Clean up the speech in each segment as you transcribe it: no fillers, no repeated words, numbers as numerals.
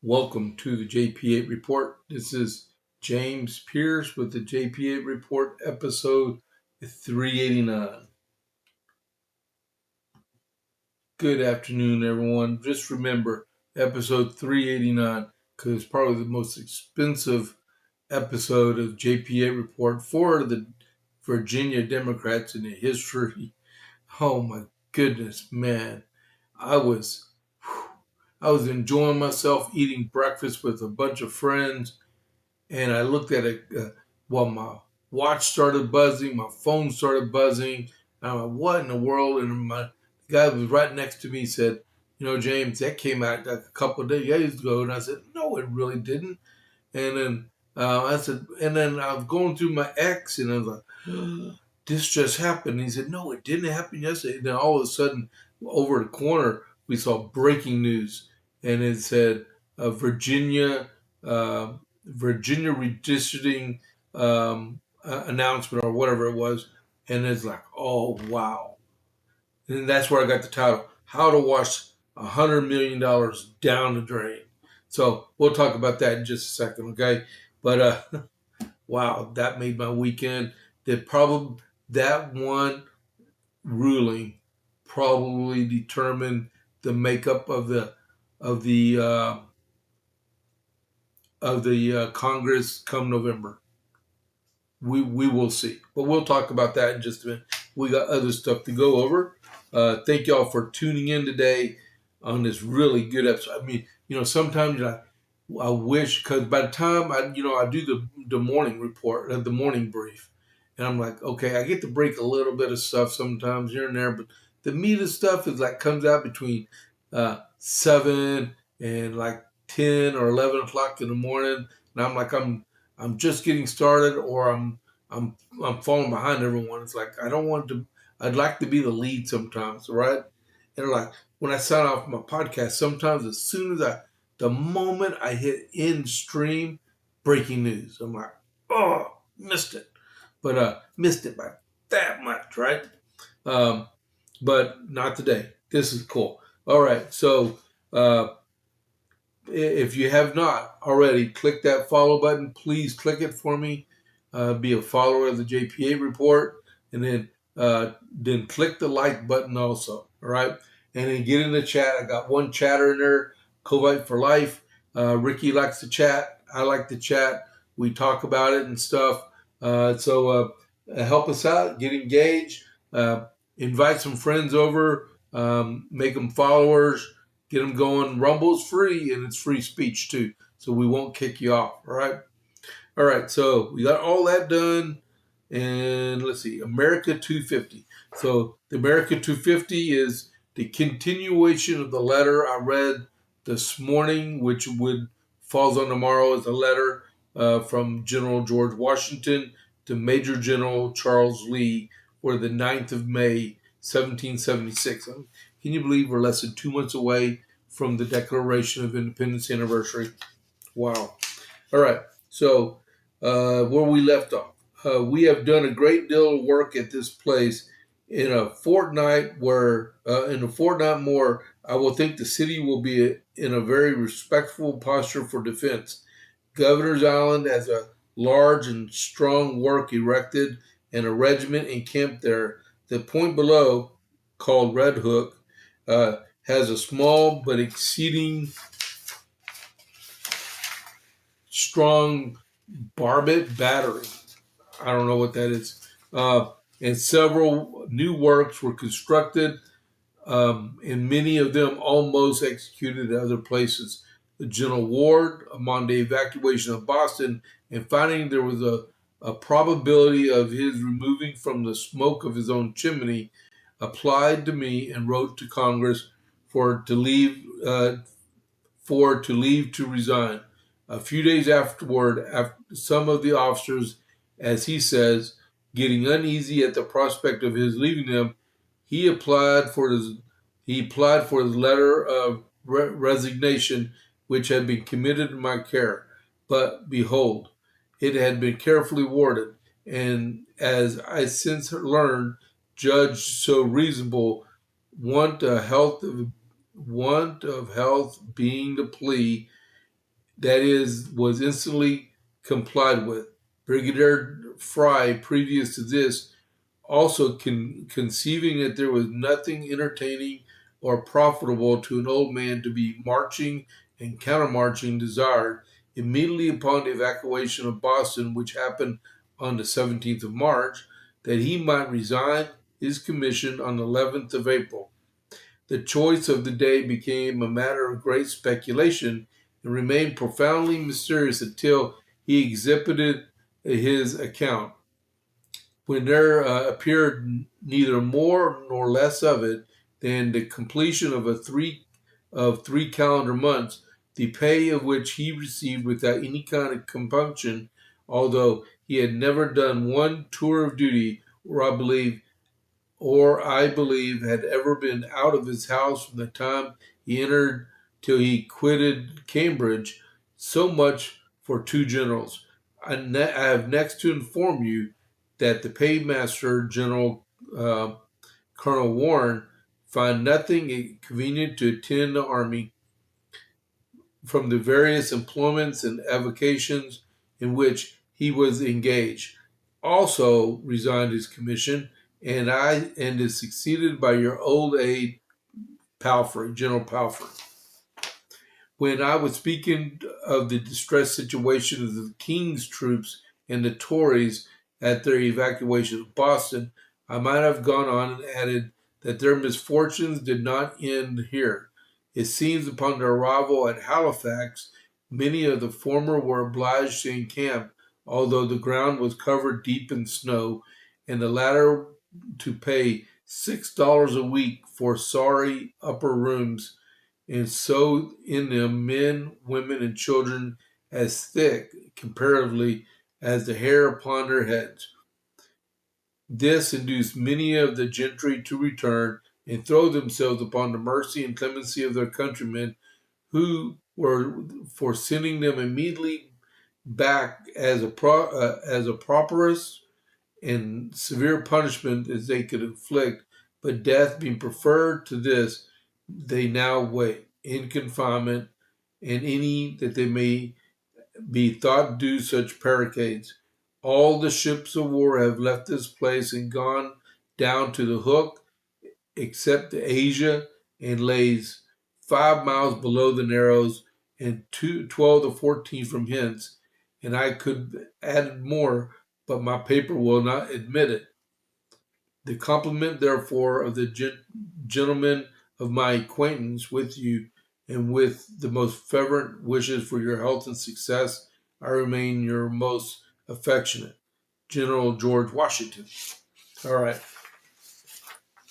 Welcome to the JP8 Report. This is James Pierce with the JP8 Report, episode 389. Good afternoon, everyone. Just remember, episode 389, because it's probably the most expensive episode of JP8 Report for the Virginia Democrats in the history. Oh my goodness, man. I was enjoying myself eating breakfast with a bunch of friends, and I looked at it while my watch started buzzing, my phone started buzzing. And I'm like, what in the world? And the guy who was right next to me said, James, that came out like a couple of days ago. And I said, no, it really didn't. And then I said, and then I was going through my ex, and I was like, this just happened. And he said, no, it didn't happen yesterday. And then all of a sudden, over the corner, we saw breaking news. And it said Virginia redistricting announcement or whatever it was. And it's like, oh, wow. And that's where I got the title, How to Wash $100 Million Down the Drain. So we'll talk about that in just a second, okay? But wow, that made my weekend. That one ruling probably determined the makeup of the Congress come November. We will see, but we'll talk about that in just a minute. We got other stuff to go over. Thank y'all for tuning in today on this really good episode. I mean, sometimes I wish, because by the time I do the morning report, the morning brief, and I'm like, okay, I get to break a little bit of stuff sometimes here and there, but the meat of stuff is like comes out between 7 and like 10 or 11 o'clock in the morning, and I'm like, I'm just getting started, or I'm falling behind everyone. It's like I'd like to be the lead sometimes, right? And like when I sign off my podcast, sometimes as soon as the moment I hit end stream, breaking news, I'm like, oh, missed it. But missed it by that much, right? But not today. This is cool. All right, so if you have not already, click that follow button. Please click it for me. Be a follower of the JP8 Report, and then click the like button also. All right, and then get in the chat. I got one chatter in there, Covite for life. Ricky likes to chat. I like to chat. We talk about it and stuff. So help us out. Get engaged. Invite some friends over. Make them followers. Get them going. Rumble's free, and it's free speech too, so we won't kick you off. All right. So we got all that done, and let's see, America 250. So the America 250 is the continuation of the letter I read this morning, which falls on tomorrow as a letter from General George Washington to Major General Charles Lee for the 9th of May, 1776. Can you believe we're less than 2 months away from the Declaration of Independence anniversary? Wow. All right. So where we left off, we have done a great deal of work at this place In a fortnight more, I will think the city will be in a very respectful posture for defense. Governor's Island has a large and strong work erected and a regiment encamped there. The point below, called Red Hook, has a small but exceeding strong barbette battery. I don't know what that is. And several new works were constructed, and many of them almost executed at other places. General Ward, among the evacuation of Boston, and finding there was a probability of his removing from the smoke of his own chimney, applied to me and wrote to Congress for to leave to resign. A few days afterward, after some of the officers, as he says, getting uneasy at the prospect of his leaving them, he applied for his letter of resignation, which had been committed to my care. But behold, it had been carefully warded, and as I since learned, judged so reasonable, want of health being the plea, that is, was instantly complied with. Brigadier Fry, previous to this, also conceiving that there was nothing entertaining or profitable to an old man to be marching and countermarching, desired, immediately upon the evacuation of Boston, which happened on the 17th of March, that he might resign his commission on the 11th of April. The choice of the day became a matter of great speculation and remained profoundly mysterious until he exhibited his account, when there appeared neither more nor less of it than the completion of three calendar months, the pay of which he received without any kind of compunction, although he had never done one tour of duty, or I believe had ever been out of his house from the time he entered till he quitted Cambridge. So much for two generals. I have next to inform you that the paymaster, General Colonel Warren, find nothing convenient to attend the army from the various employments and avocations in which he was engaged. Also resigned his commission, and is succeeded by your old aide Palfrey, General Palfrey. When I was speaking of the distressed situation of the King's troops and the Tories at their evacuation of Boston, I might have gone on and added that their misfortunes did not end here. It seems upon their arrival at Halifax, many of the former were obliged to encamp, although the ground was covered deep in snow, and the latter to pay $6 a week for sorry upper rooms, and so in them men, women, and children as thick, comparatively, as the hair upon their heads. This induced many of the gentry to return and throw themselves upon the mercy and clemency of their countrymen, who were for sending them immediately back as a properous and severe punishment as they could inflict, but death being preferred to this, they now wait in confinement, and any that they may be thought due such barricades. All the ships of war have left this place and gone down to the Hook, except the Asia, and lays 5 miles below the Narrows, and 12 to 14 from hence. And I could add more, but my paper will not admit it. The compliment, therefore, of the gentlemen of my acquaintance with you, and with the most fervent wishes for your health and success, I remain your most affectionate General George Washington. All right.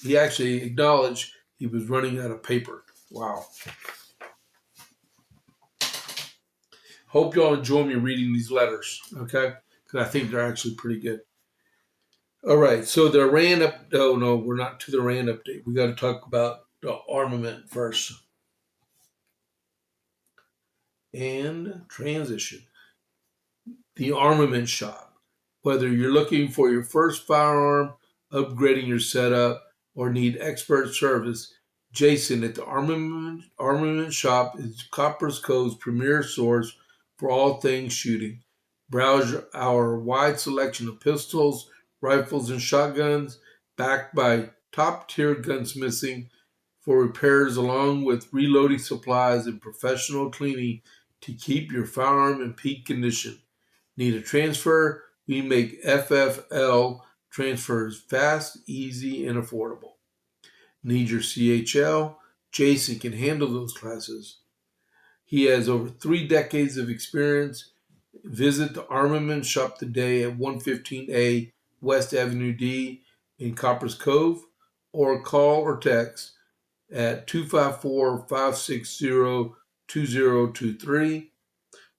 He actually acknowledged he was running out of paper. Wow. Hope y'all enjoy me reading these letters, okay? Because I think they're actually pretty good. All right, so the Iran no, we're not to the Iran update. We got to talk about the armament first. And transition. The armament shop. Whether you're looking for your first firearm upgrading your setup, or need expert service, Jason at the Armament Shop is Copper's Cove's premier source for all things shooting. Browse our wide selection of pistols, rifles, and shotguns, backed by top-tier gunsmithing for repairs, along with reloading supplies and professional cleaning to keep your firearm in peak condition. Need a transfer? We make FFL transfers fast, easy, and affordable. Need your CHL? Jason can handle those classes. He has over 3 decades of experience. Visit the Armament Shop today at 115A West Avenue D in Coppers Cove, or call or text at 254-560-2023,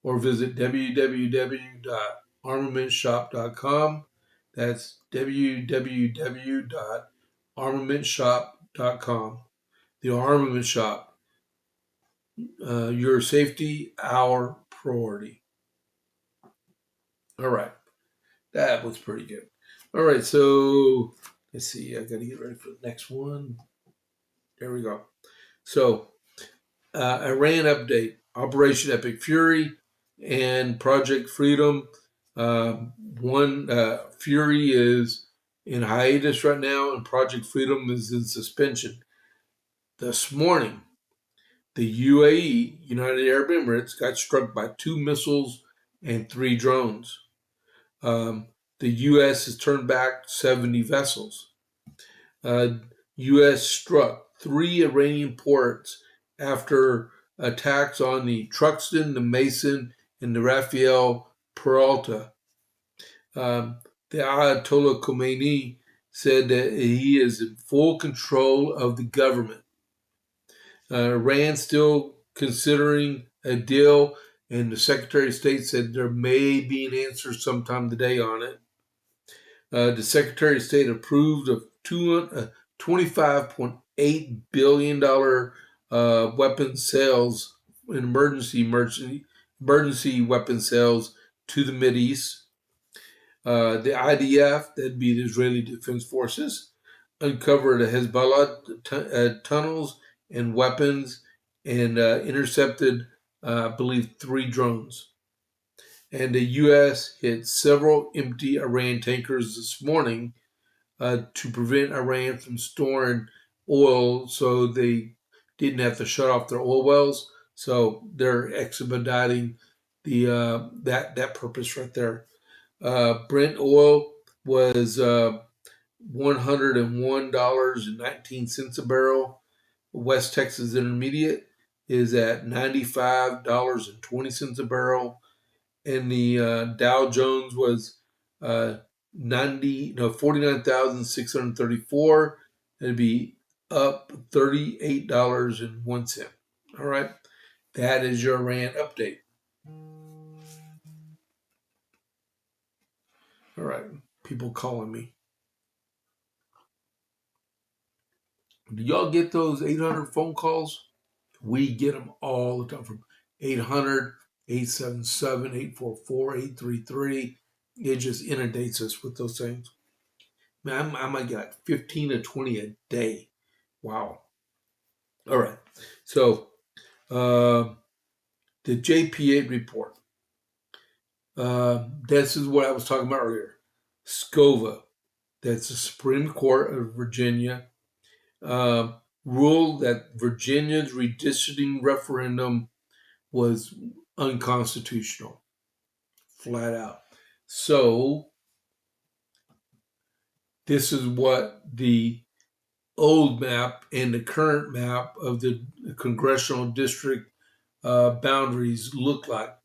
or visit www.armamentshop.com. That's www.armamentshop.com. The Armament Shop. Your safety, our priority. All right. That was pretty good. All right. So let's see. I got to get ready for the next one. There we go. So Iran update. Operation Epic Fury and Project Freedom. Fury is in hiatus right now, and Project Freedom is in suspension. This morning, the UAE, United Arab Emirates, got struck by 2 missiles and 3 drones. The U.S. has turned back 70 vessels. U.S. struck 3 Iranian ports after attacks on the Truxtun, the Mason, and the Rafael Peralta. The Ayatollah Khomeini said that he is in full control of the government. Iran still considering a deal, and the Secretary of State said there may be an answer sometime today on it. The Secretary of State approved of $25.8 billion weapons sales in emergency weapon sales to the Mideast. The IDF, that'd be the Israeli Defense Forces, uncovered Hezbollah tunnels and weapons and intercepted, I believe, 3 drones. And the U.S. hit several empty Iran tankers this morning to prevent Iran from storing oil, so they didn't have to shut off their oil wells. So they're expediting that purpose right there. Brent oil was $101.19 a barrel. West Texas Intermediate is at $95.20 a barrel, and the Dow Jones was 49,634. It'd be up $38.01. All right, that is your Iran update. All right, people calling me. Do y'all get those 800 phone calls? We get them all the time from 800, 877, 844, 833. It just inundates us with those things. Man, I might get like 15 to 20 a day. Wow. All right. So, the JP8 report. This is what I was talking about earlier. SCOVA, that's the Supreme Court of Virginia, ruled that Virginia's redistricting referendum was unconstitutional, flat out. So this is what the old map and the current map of the congressional district boundaries look like,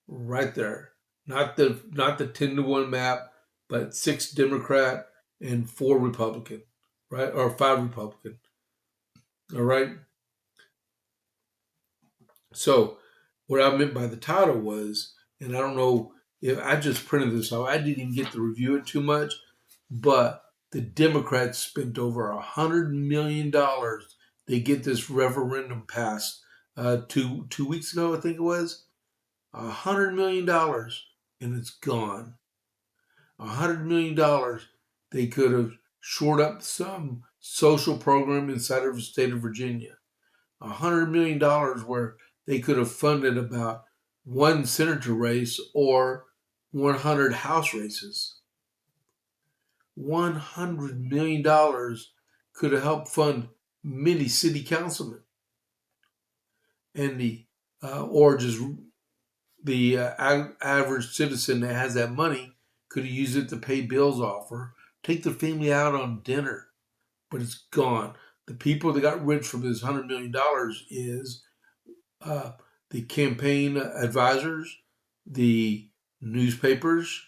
right there. Not the 10-1 map, but 6 Democrat and 4 Republican, right? Or 5 Republican. All right. So what I meant by the title was, and I don't know if I just printed this out, I didn't even get to review it too much, but the Democrats spent over $100 million to get this referendum passed 2 weeks ago, I think it was. $100 million, and it's gone. $100 million They could have shored up some social program inside of the state of Virginia. $100 million where they could have funded about one senator race or 100 House races. $100 million could have helped fund many city councilmen and or just the average citizen that has that money could have used it to pay bills off or take their family out on dinner, but it's gone. The people that got rich from this $100 million is the campaign advisors, the newspapers,